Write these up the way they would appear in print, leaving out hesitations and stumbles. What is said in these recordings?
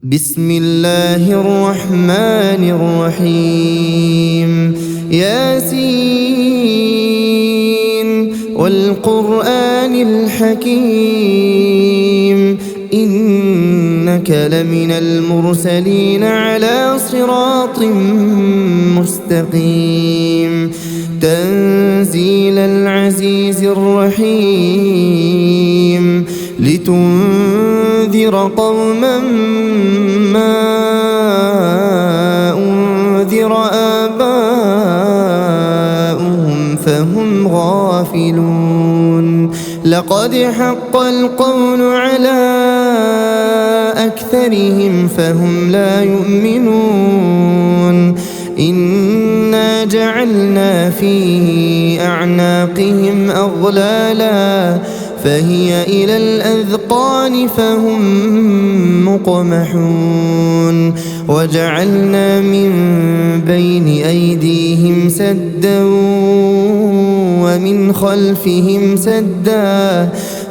بسم الله الرحمن الرحيم ياسين والقرآن الحكيم إنك لمن المرسلين على صراط مستقيم تنزيل العزيز الرحيم لتنذر قوما ما أنذر آباؤهم فهم غافلون لقد حق القول على أكثرهم فهم لا يؤمنون إنا جعلنا في أعناقهم أغلالا فهي إلى الأذقان فهم مقمحون وجعلنا من بين أيديهم سدا ومن خلفهم سدا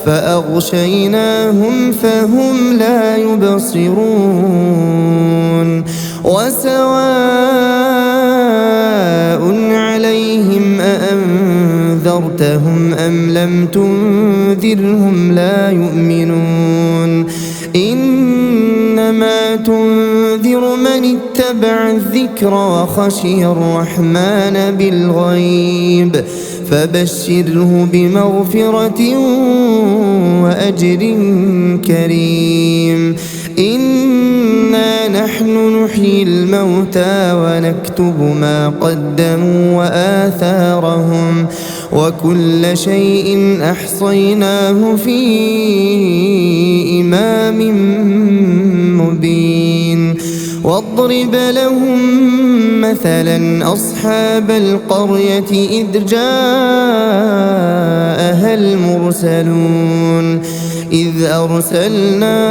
فأغشيناهم فهم لا يبصرون وسواء عليهم أأنذرتهم أم لم تنذرهم لا يؤمنون إنما تنذر من اتبع الذكر وخشي الرحمن بالغيب فبشره بمغفرة وأجر كريم إنا نحن نحيي الموتى ونكتب ما قدموا وآثارهم وكل شيء أحصيناه في إمام مبين واضرب لهم مثلا أصحاب القرية إذ جاءها المرسلون إذ أرسلنا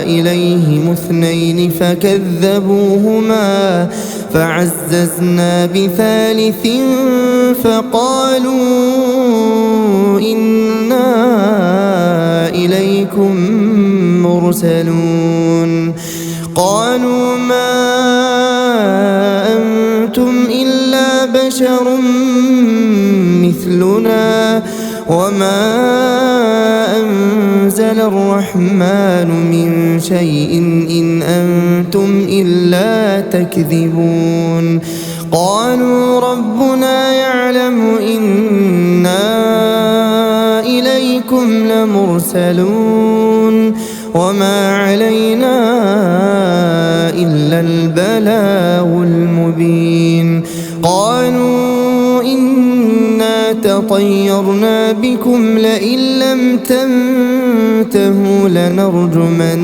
إليهم اثنين فكذبوهما فعززنا بثالث فقالوا إنا إليكم مرسلون قالوا ما أنتم إلا بشر مثلنا وما أنزل الرحمن من شيء إن أنتم إلا تكذبون قالوا ربنا يعلم إنا إليكم لمرسلون وما علينا إلا البلاغ المبين قالوا إنا تطيرنا بكم لئن لم تنتهوا لنرجمنكم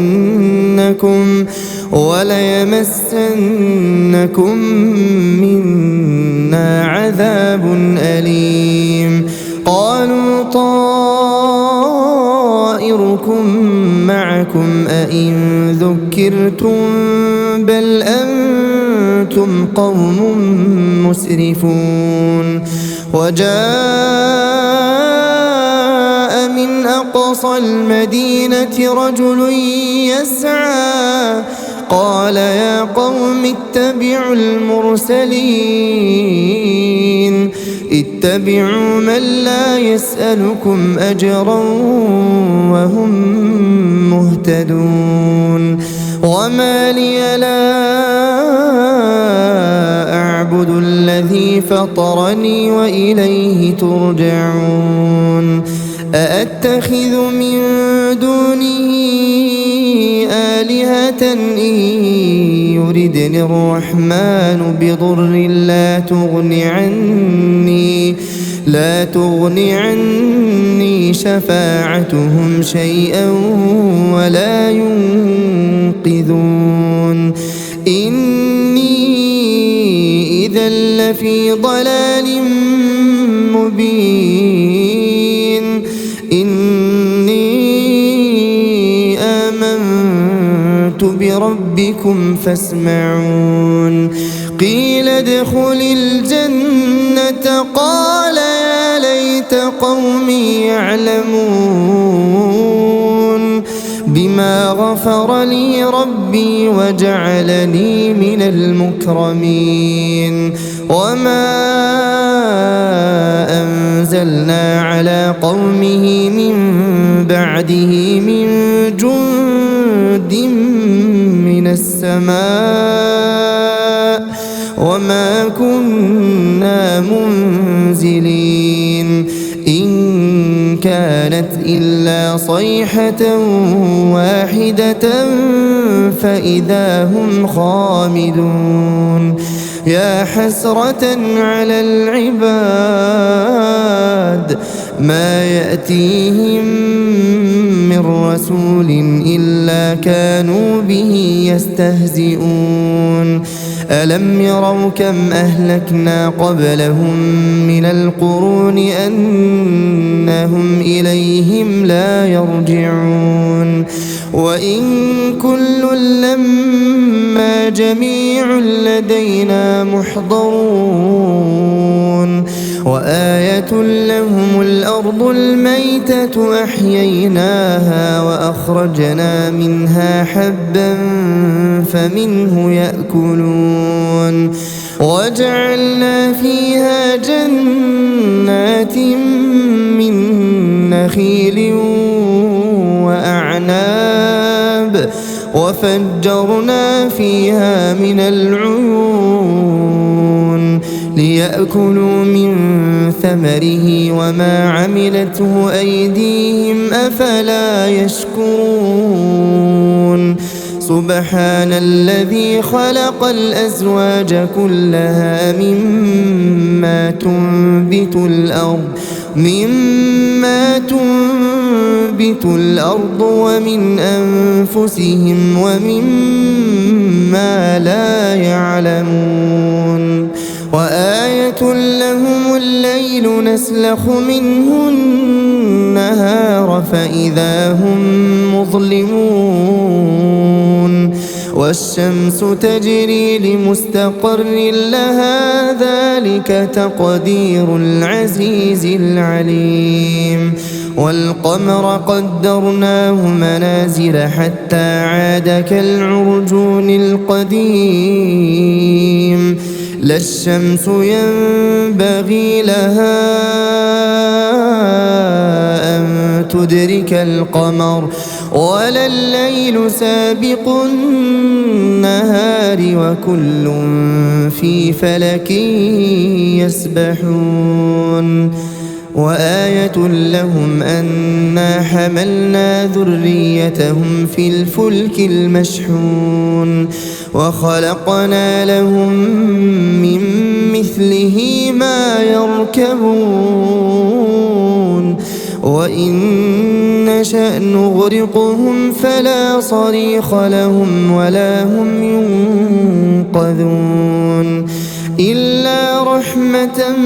وليمسنكم منا عذاب أليم قالوا طائركم معكم أئن ذكرتم بل أنتم قوم مسرفون وجاء من أقصى المدينة رجل يسعى قال يا قوم اتبعوا المرسلين اتبعوا من لا يسألكم أجرا وهم مهتدون وما لي لا أعبد الذي فطرني وإليه ترجعون أأتخذ من دونه آلهة إن يردني الرحمن بضر لا تغن عني شفاعتهم شيئا ولا ينقذون إني إذا لفي ضلال مبين إني آمنت بربكم فاسمعون قيل ادخل الجنة قال يا ليت قومي يعلمون بما بما غفر لي ربي وجعلني من المكرمين وما أنزلنا على قومه من بعده من جند من السماء وما كنا منزلين إن كانت إلا صيحة واحدة فإذا هم خامدون يا حسرة على العباد ما يأتيهم من رسول إلا كانوا به يستهزئون ألم يروا كم أهلكنا قبلهم من القرون أنهم إليهم لا يرجعون وإن كل لما جميع لدينا محضرون وآية لهم الأرض الميتة أحييناها وأخرجنا منها حبا فمنه يأكلون وجعلنا فيها جنات من نخيل وأعناب وفجرنا فيها من العيون ليأكلوا من ثمره وما عملته أيديهم أفلا يشكرون سبحان الذي خلق الأزواج كلها مما تنبت الأرض ومن أنفسهم ومما لا يعلمون وآية لهم الليل نسلخ منه النهار فإذا هم مظلمون والشمس تجري لمستقر لها ذلك تقدير العزيز العليم والقمر قدرناه منازل حتى عاد كالعرجون القديم لا الشمس ينبغي لها أن تدرك القمر ولا الليل سابق النهار وكل في فلك يسبحون وآية لهم أنا حملنا ذريتهم في الفلك المشحون وخلقنا لهم من مثله ما يركبون وإن نشأ نغرقهم فلا صريخ لهم ولا هم ينقذون إلا رحمة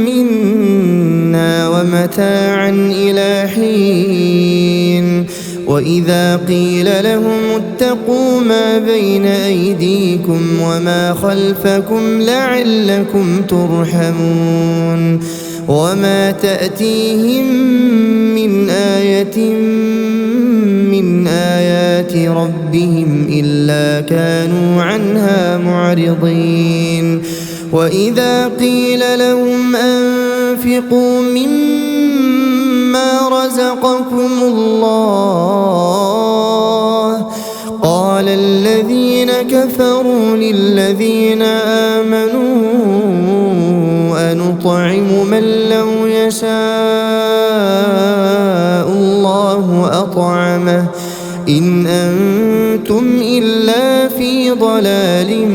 منا ومتاعا إلى حين وإذا قيل لهم اتقوا ما بين أيديكم وما خلفكم لعلكم ترحمون وما تأتيهم من آية من آيات ربهم إلا كانوا عنها معرضين وإذا قيل لهم أنفقوا مما رزقكم الله قال الذين كفروا للذين آمنوا أنطعم من لو يشاء الله أطعمه إن أنتم إلا في ضلال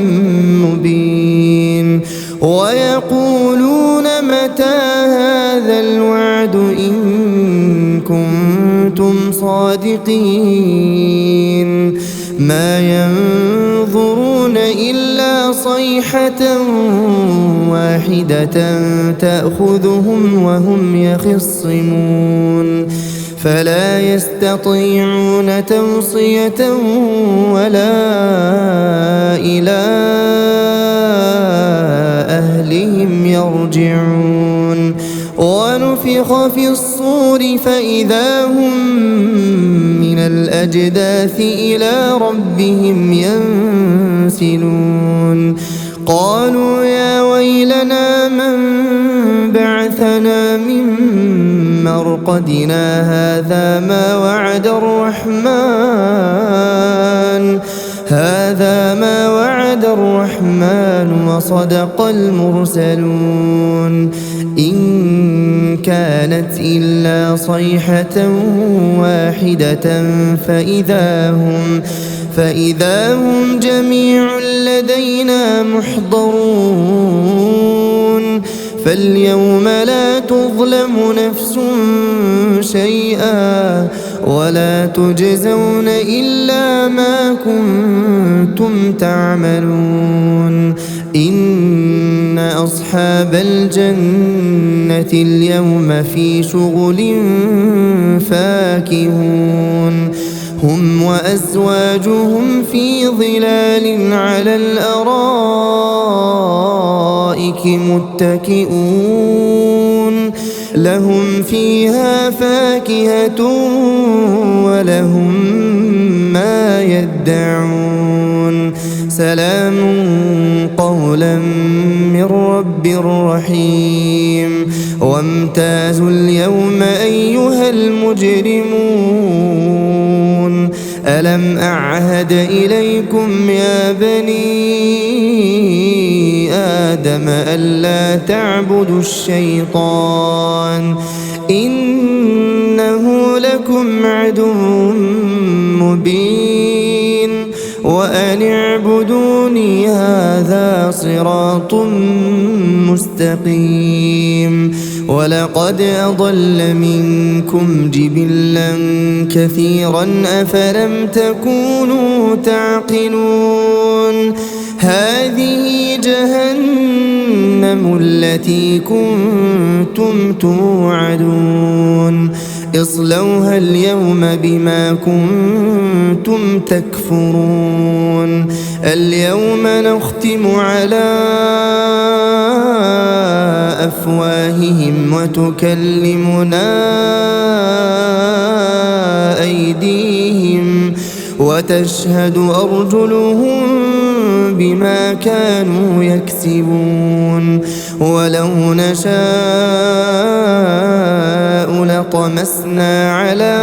مبين ويقولون متى هذا الوعد إن كنتم صادقين ما ينظرون إلا صيحة واحدة تأخذهم وهم يخصمون فلا يستطيعون توصية ولا إلى أهلهم يرجعون ونفخ في الصور فإذا هم من الأجداث إلى ربهم ينسلون قالوا يا ويلنا من بعثنا من مرقدنا هذا ما وعد الرحمن وصدق المرسلون إن كانت إلا صيحة واحدة فإذا هم جميع لدينا محضرون فاليوم لا تظلم نفس شيئا ولا تجزون إلا ما كنتم تعملون إن أصحاب الجنة اليوم في شغل فاكهون هم وأزواجهم في ظلال على الأرائك متكئون لهم فيها فاكهة ولهم ما يدعون سلام قولا من رب رحيم وامتازوا اليوم أيها المجرمون ألم أعهد إليكم يا بني آدم ألا تعبدوا الشيطان إنه لكم عدو مبين وأن اعبدوني هذا صراط مستقيم ولقد أضل منكم جبلا كثيرا أفلم تكونوا تعقلون هذه جهنم التي كنتم توعدون اصلوها اليوم بما كنتم تكفرون اليوم نختم على أفواههم وتكلمنا أيديهم وتشهد أرجلهم بما كانوا يكسبون ولو نشاء لطمسنا على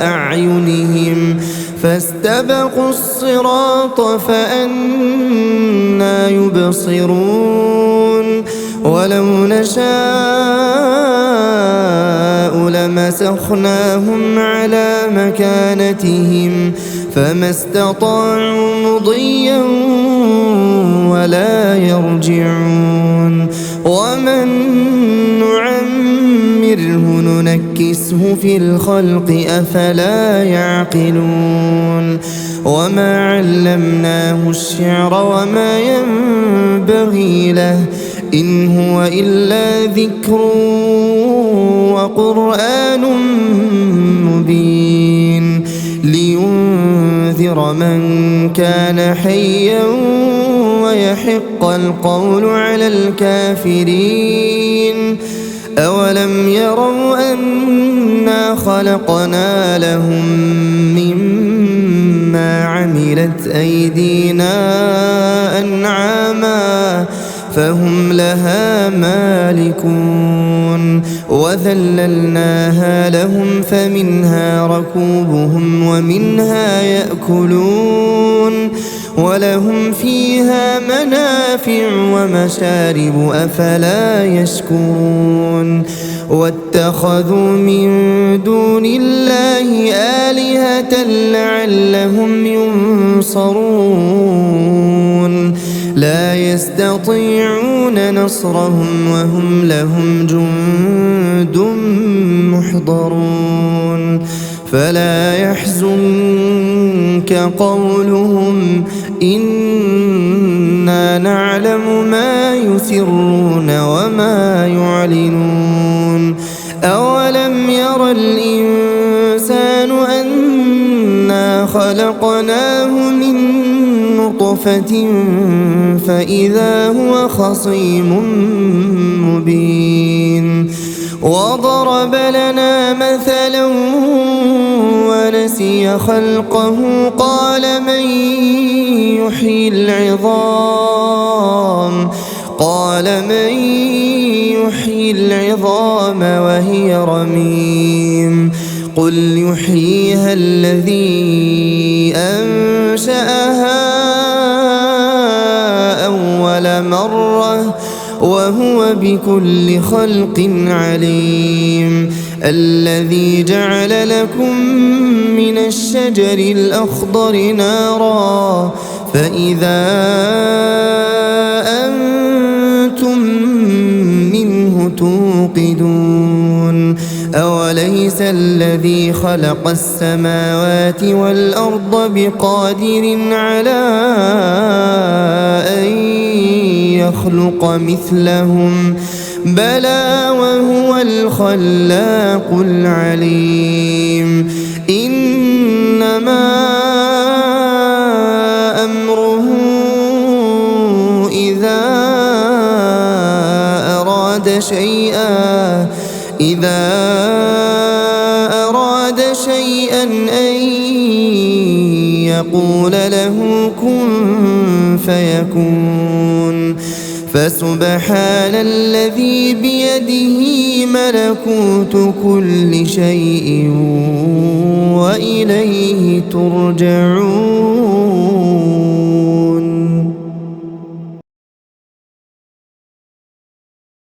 أعينهم فاستبقوا الصراط فأنى يبصرون ولو نشاء لمسخناهم على مكانتهم فما استطاعوا مضيا ولا يرجعون ومن نعمره ننكسه في الخلق أفلا يعقلون وما علمناه الشعر وما ينبغي له إن هو إلا ذكر وقرآن مبين لينذر من كان حيا ويحق القول على الكافرين أولم يروا أنا خلقنا لهم مما عملت أيدينا أنعاما فهم لها مالكون وذللناها لهم فمنها ركوبهم ومنها يأكلون ولهم فيها منافع ومشارب أفلا يشكرون واتخذوا من دون الله آلهة لعلهم ينصرون لا يستطيعون نصرهم وهم لهم جند محضرون فلا يحزنك قولهم إنا نعلم ما يسرون وما يعلنون أولم ير الإنسان أنا خلقناه من نطفة فإذا هو خصيم مبين وضرب لنا مثلا ونسي خلقه قال من يحيي العظام وهي رميم قل يحييها الذي أنشأها أول مرة وهو بكل خلق عليم الذي جعل لكم من الشجر الأخضر نارا فإذا أنتم منه توقدون أوليس الذي خلق السماوات والأرض بقادر على أن يخلق مثلهم بلى وهو الخلاق العليم إنما أمره إذا أراد شيئا أن يقول له كن فيكون فسبحان الذي بيده ملكوت كل شيء وإليه ترجعون